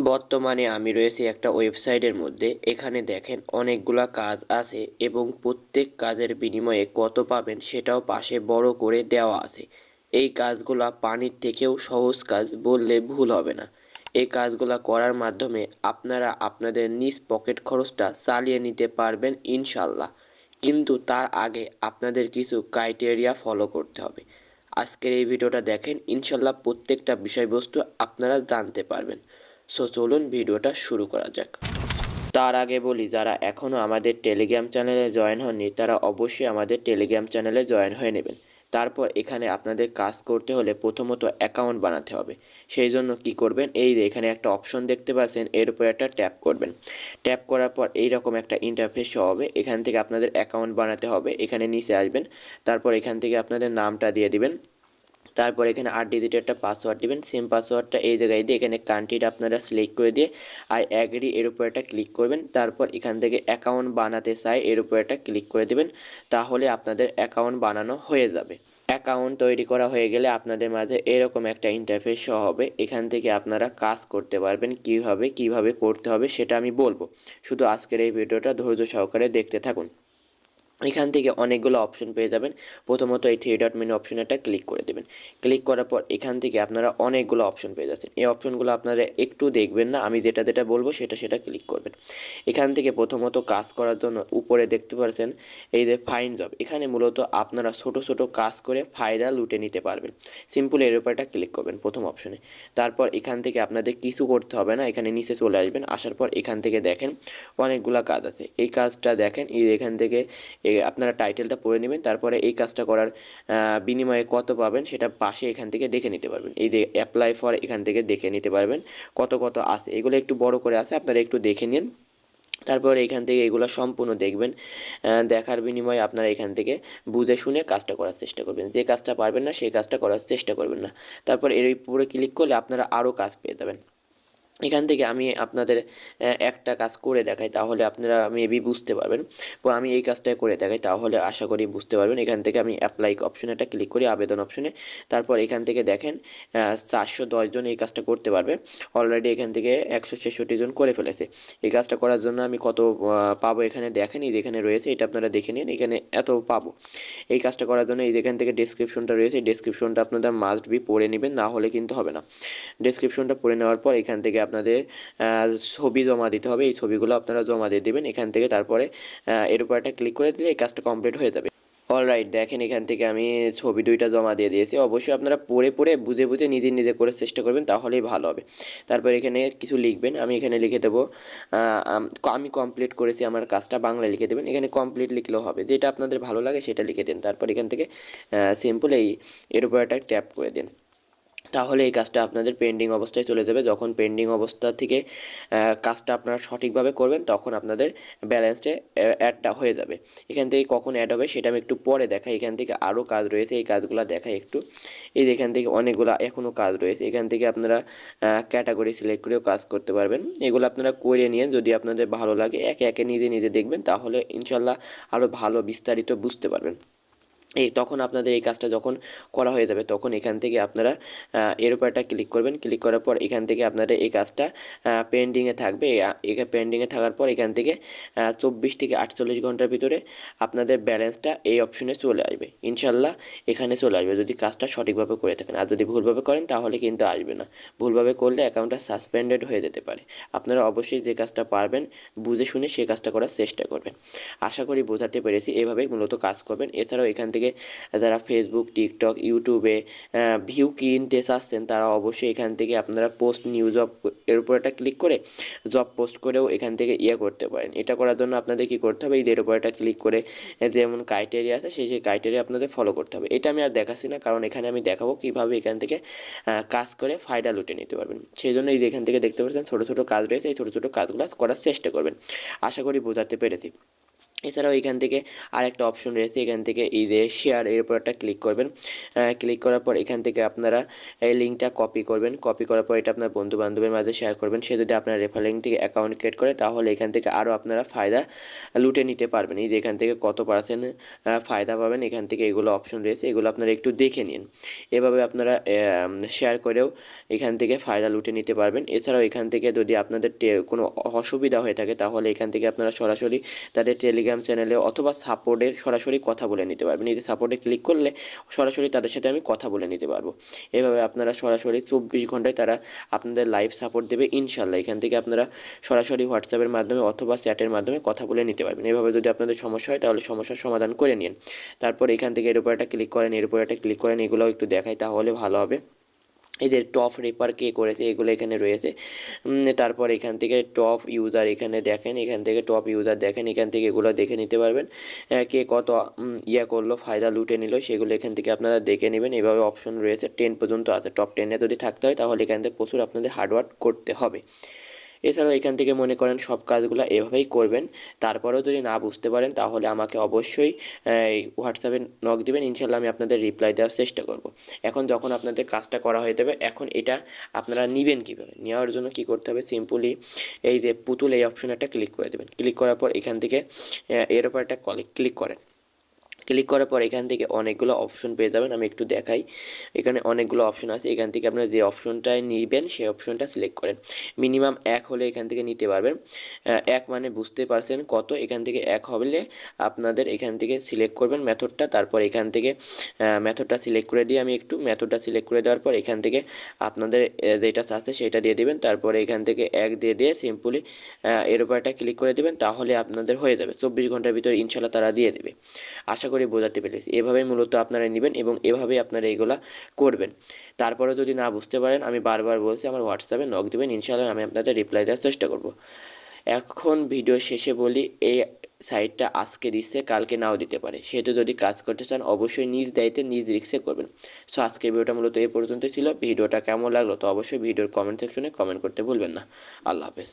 বর্তমানে আমি রয়েছি একটা ওয়েবসাইটের মধ্যে। এখানে দেখেন অনেকগুলা কাজ আছে এবং প্রত্যেক কাজের বিনিময়ে কত পাবেন সেটাও পাশে বড় করে দেওয়া আছে। এই কাজগুলা পানির থেকেও সহজ কাজ বললে ভুল হবে না। এই কাজগুলা করার মাধ্যমে আপনারা আপনাদের নিজ পকেট খরচটা চালিয়ে নিতে পারবেন ইনশাল্লাহ। কিন্তু তার আগে আপনাদের কিছু ক্রাইটেরিয়া ফলো করতে হবে। আজকের এই ভিডিওটা দেখেন, ইনশাল্লাহ প্রত্যেকটা বিষয়বস্তু আপনারা জানতে পারবেন। সো চলুন ভিডিওটা শুরু করা যাক। তার আগে বলি, যারা এখনও আমাদের টেলিগ্রাম চ্যানেলে জয়েন হননি তারা অবশ্যই আমাদের টেলিগ্রাম চ্যানেলে জয়েন হয়ে নেবেন। তারপর এখানে আপনাদের কাজ করতে হলে প্রথমত অ্যাকাউন্ট বানাতে হবে। সেই জন্য কি করবেন, এই যে এখানে একটা অপশন দেখতে পাচ্ছেন, এর উপর একটা ট্যাপ করবেন। ট্যাপ করার পর এইরকম একটা ইন্টারফেস শো হবে। এখান থেকে আপনাদের অ্যাকাউন্ট বানাতে হবে। এখানে নিচে আসবেন, তারপর এখান থেকে আপনাদের নামটা দিয়ে দিবেন। তারপর এখানে 8 ডিজিটের একটা পাসওয়ার্ড দিবেন। সেম পাসওয়ার্ডটা এই জায়গায় দিয়ে এখানে কান্ট্রিটা আপনারা সিলেক্ট করে দিয়ে আই অ্যাগ্রি এর উপর একটা ক্লিক করবেন। তারপর এখান থেকে অ্যাকাউন্ট বানাতে চাই এর উপর একটা ক্লিক করে দিবেন। তাহলে আপনাদের অ্যাকাউন্ট বানানো হয়ে যাবে। অ্যাকাউন্ট তৈরি করা হয়ে গেলে আপনাদের মাঝে এরকম একটা ইন্টারফেস শো হবে। এখান থেকে আপনারা কাজ করতে পারবেন। কিভাবে করতে হবে সেটা আমি বলবো। শুধু আজকের এই ভিডিওটা ধৈর্য সহকারে দেখতে থাকুন। এখান থেকে অনেকগুলো অপশন পেয়ে যাবেন। প্রথমত এই থ্রি ডট মেনু অপশনটা ক্লিক করে দেবেন। ক্লিক করার পর এখান থেকে আপনারা অনেকগুলো অপশন পেয়ে যাচ্ছেন। এই অপশনগুলো আপনারা একটু দেখবেন না, আমি যেটা বলবো সেটা ক্লিক করবেন। এখান থেকে প্রথমত কাজ করার জন্য উপরে দেখতে পাচ্ছেন এই যে ফাইন্ড জব, এখানে মূলত আপনারা ছোট কাজ করে ফায়দা লুটে নিতে পারবেন। সিম্পল এর উপরটা ক্লিক করবেন প্রথম অপশনে। তারপর এখান থেকে আপনাদের কিছু করতে হবে না, এখানে নিচে চলে আসবেন। আসার পর এখান থেকে দেখেন অনেকগুলা কাজ আছে। এই কাজটা দেখেন, এখান থেকে আপনারা টাইটেলটা পড়ে নেবেন। তারপরে এই কাজটা করার বিনিময়ে কত পাবেন সেটা পাশে এখান থেকে দেখে নিতে পারবেন। এই যে অ্যাপ্লাই ফর, এখান থেকে দেখে নিতে পারবেন কত আছে। এগুলো একটু বড় করে আছে, আপনারা একটু দেখে নিন। তারপর এখান থেকে এগুলো সম্পূর্ণ দেখবেন। দেখার বিনিময়ে আপনারা এখান থেকে বুঝে শুনে কাজটা করার চেষ্টা করবেন। যে কাজটা পারবেন না সেই কাজটা করার চেষ্টা করবেন না। তারপর এর উপরে ক্লিক করলে আপনারা আরও কাজ পেয়ে যাবেন। এখান থেকে আমি আপনাদের একটা কাজ করে দেখাই, তাহলে আপনারা মেবি বুঝতে পারবেন। আমি এই কাজটা করে দেখাই, তাহলে আশা করি বুঝতে পারবেন। এখান থেকে আমি অ্যাপ্লাই অপশনে একটা ক্লিক করি, আবেদন অপশনে। তারপর এখান থেকে দেখেন 410 জন এই কাজটা করতে পারবে। অলরেডি এখান থেকে 166 জন করে ফেলেছে। এই কাজটা করার জন্য আমি কত পাবো এখানে দেখেন, এই যেখানে রয়েছে এটা আপনারা দেখে নিন, এখানে এত পাবো। এই কাজটা করার জন্য এই যেখান থেকে ডেসক্রিপশনটা রয়েছে, এই ডেসক্রিপশনটা আপনাদের মাস্ট বি পড়ে নেবেন, না হলে কিন্তু হবে না। ডেসক্রিপশনটা পড়ে নেওয়ার পর এখান থেকে আপনাদের ছবি জমা দিতে হবে। এই ছবিগুলো আপনারা জমা দিয়ে দেবেন এখান থেকে। তারপরে এর উপর একটা ক্লিক করে দিলে এই কাজটা কমপ্লিট হয়ে যাবে। অলরাইট, দেখেন এখান থেকে আমি ছবি 2টা জমা দিয়ে দিয়েছি। অবশ্যই আপনারা পড়ে বুঝে নিজে করার চেষ্টা করবেন, তাহলেই ভালো হবে। তারপর এখানে কিছু লিখবেন, আমি এখানে লিখে দেবো আমি কমপ্লিট করেছি আমার কাজটা, বাংলায় লিখে দেবেন। এখানে কমপ্লিট লিখলেও হবে, যেটা আপনাদের ভালো লাগে সেটা লিখে দিন। তারপর এখান থেকে সিম্পল এর উপর একটা ট্যাপ করে দিন। তাহলে এই কাজটা আপনাদের পেন্ডিং অবস্থায় চলে যাবে। যখন পেন্ডিং অবস্থা থেকে কাজটা আপনারা সঠিকভাবে করবেন তখন আপনাদের ব্যালেন্সটা অ্যাডটা হয়ে যাবে। এখান থেকে কখন অ্যাড হবে সেটা আমি একটু পরে দেখাই। এখান থেকে আরও কাজ রয়েছে, এই কাজগুলো দেখাই একটু। এই যে এখান থেকে অনেকগুলো এখনও কাজ রয়েছে। এখান থেকে আপনারা ক্যাটাগরি সিলেক্ট করেও কাজ করতে পারবেন। এগুলো আপনারা করে নিয়ে যদি আপনাদের ভালো লাগে একে নিজে দেখবেন, তাহলে ইনশাল্লাহ আরও ভালো বিস্তারিত বুঝতে পারবেন। তখন আপনাদের এই কাজটা যখন করা হয়ে যাবে তখন এখান থেকে আপনারা এর উপর একটা ক্লিক করবেন। ক্লিক করার পর এখান থেকে আপনাদের এই কাজটা পেন্ডিংয়ে থাকবে। এখানে পেন্ডিংয়ে থাকার পর এখান থেকে 24 থেকে 48 ঘন্টার ভিতরে আপনাদের ব্যালেন্সটা এই অপশনে চলে আসবে ইনশাল্লাহ। এখানে চলে আসবে যদি কাজটা সঠিকভাবে করে থাকেন। আর যদি ভুলভাবে করেন তাহলে কিন্তু আসবে না। ভুলভাবে করলে অ্যাকাউন্টটা সাসপেন্ডেড হয়ে যেতে পারে। আপনারা অবশ্যই যে কাজটা পারবেন বুঝে শুনে সেই কাজটা করার চেষ্টা করবেন। আশা করি বোঝাতে পেরেছি। এভাবেই মূলত কাজ করবেন। এছাড়াও এখান থেকে যারা ফেসবুক, টিকটক, ইউটিউবে ভিউ কিনতে চাচ্ছেন তারা অবশ্যই এখান থেকে আপনারা পোস্ট নিউ জব এর উপর একটা ক্লিক করে জব পোস্ট করেও এখান থেকে করতে পারেন। এটা করার জন্য আপনাদের কী করতে হবে, এর উপর একটা ক্লিক করে যেমন ক্রাইটেরিয়া আছে সেই ক্রাইটেরিয়া আপনাদের ফলো করতে হবে। এটা আমি আর দেখাচ্ছি না, কারণ এখানে আমি দেখাবো কীভাবে এখান থেকে কাজ করে ফায়দা লুটে নিতে পারবেন। সেই জন্য এখান থেকে দেখতে পাচ্ছেন ছোটো কাজ রয়েছে, এই ছোটো কাজগুলো করার চেষ্টা করবেন। আশা করি বোঝাতে পেরেছি। এছাড়াও এখান থেকে আরেকটা অপশন রয়েছে, এখান থেকে এই যে শেয়ার এর উপর একটা ক্লিক করবেন। ক্লিক করার পর এখান থেকে আপনারা এই লিঙ্কটা কপি করবেন। কপি করার পর এটা আপনার বন্ধু বান্ধবের মাঝে শেয়ার করবেন। সে যদি আপনার রেফার লিঙ্ক থেকে অ্যাকাউন্ট ক্রিয়েট করে তাহলে এখান থেকে আরও আপনারা ফায়দা লুটে নিতে পারবেন। এই যে এখান থেকে কত পার্সেন্ট ফায়দা পাবেন, এখান থেকে এগুলো অপশন রয়েছে, এগুলো আপনারা একটু দেখে নিন। এভাবে আপনারা শেয়ার করেও এখান থেকে ফায়দা লুটে নিতে পারবেন। এছাড়াও এখান থেকে যদি আপনাদের কোনো অসুবিধা হয়ে থাকে তাহলে এখান থেকে আপনারা সরাসরি তাদের টেলিগ্রাম চ্যানেলে অথবা সাপোর্টের সরাসরি কথা বলে নিতে পারবেন। এই যে সাপোর্টে ক্লিক করলে সরাসরি তাদের সাথে আমি কথা বলে নিতে পারবো। এভাবে আপনারা সরাসরি 24 ঘন্টায় তারা আপনাদের লাইভ সাপোর্ট দেবে ইনশাল্লাহ। এখান থেকে আপনারা সরাসরি হোয়াটসঅ্যাপের মাধ্যমে অথবা চ্যাটের মাধ্যমে কথা বলে নিতে পারবেন। এভাবে যদি আপনাদের সমস্যা হয় তাহলে সমস্যার সমাধান করে নিন। তারপর এখান থেকে এর উপর একটা ক্লিক করেন, এর উপর একটা ক্লিক করেন, এগুলোও একটু দেখাই তাহলে ভালো হবে। এদের টপ রেফার কে করেছে এগুলো এখানে রয়েছে। তারপর এখান থেকে টপ ইউজার এখানে দেখেন, এখান থেকে টপ ইউজার দেখেন, এখান থেকে এগুলো দেখে নিতে পারবেন। কে কত করলো, ফায়দা লুটে নিল সেগুলো এখান থেকে আপনারা দেখে নেবেন। এভাবে অপশন রয়েছে 10 পর্যন্ত আছে। টপ 10-এ যদি থাকতে হয় তাহলে এখান থেকে প্রচুর আপনাদের হার্ডওয়ার্ক করতে হবে। এছাড়াও এখান থেকে মনে করেন সব কাজগুলো এভাবেই করবেন। তারপরেও যদি না বুঝতে পারেন তাহলে আমাকে অবশ্যই হোয়াটসঅ্যাপে নক দিবেন, ইনশাল্লাহ আমি আপনাদের রিপ্লাই দেওয়ার চেষ্টা করব। এখন যখন আপনাদের কাজটা করা হয়ে যাবে, এখন এটা আপনারা নেবেন কীভাবে, নেওয়ার জন্য কী করতে হবে, সিম্পলি এই যে পুতুল এই অপশনে একটা ক্লিক করে দেবেন। ক্লিক করার পর এখান থেকে এর উপর একটা ক্লিক করেন। ক্লিক করার পর এখান থেকে অনেকগুলো অপশন পেয়ে যাবেন। আমি একটু দেখাই, এখানে অনেকগুলো অপশন আছে। এখান থেকে আপনারা যে অপশনটায় নেবেন সেই অপশনটা সিলেক্ট করেন। মিনিমাম 1 হলে এখান থেকে নিতে পারবেন। 1 মানে বুঝতে পারছেন কত, এখান থেকে 1 হলে আপনাদের এখান থেকে সিলেক্ট করবেন মেথডটা। তারপর এখান থেকে মেথডটা সিলেক্ট করে দিয়ে আমি একটু মেথডটা সিলেক্ট করে দেওয়ার পর এখান থেকে আপনাদের যেটা আছে সেটা দিয়ে দেবেন। তারপরে এখান থেকে 1 দিয়ে সিম্পলি এর উপর একটা ক্লিক করে দেবেন, তাহলে আপনাদের হয়ে যাবে। 24 ঘন্টার ভিতরে ইনশাল্লাহ তারা দিয়ে দেবে। আশা করি বোঝাতে পেরেছি। এভাবেই মূলত আপনারা নেবেন এবং এভাবেই আপনারা এগুলা করবেন। তারপরে যদি না বুঝতে পারেন আমি বারবার বলছি আমার হোয়াটসঅ্যাপে নক দেবেন, ইনশাআল্লাহ আমি আপনাদের রিপ্লাই দেওয়ার চেষ্টা করব। এখন ভিডিও শেষে বলি, এই সাইটটা আজকে দিচ্ছে কালকে নাও দিতে পারে, সেহেতু যদি কাজ করতে চান অবশ্যই নিজ দায়িত্বে নিজ রিস্কে করবেন। সো আজকের ভিডিওটা মূলত এই পর্যন্ত ছিল। ভিডিওটা কেমন লাগলো তো অবশ্যই ভিডিওর কমেন্ট সেকশনে কমেন্ট করতে ভুলবেন না। আল্লাহ হাফেজ।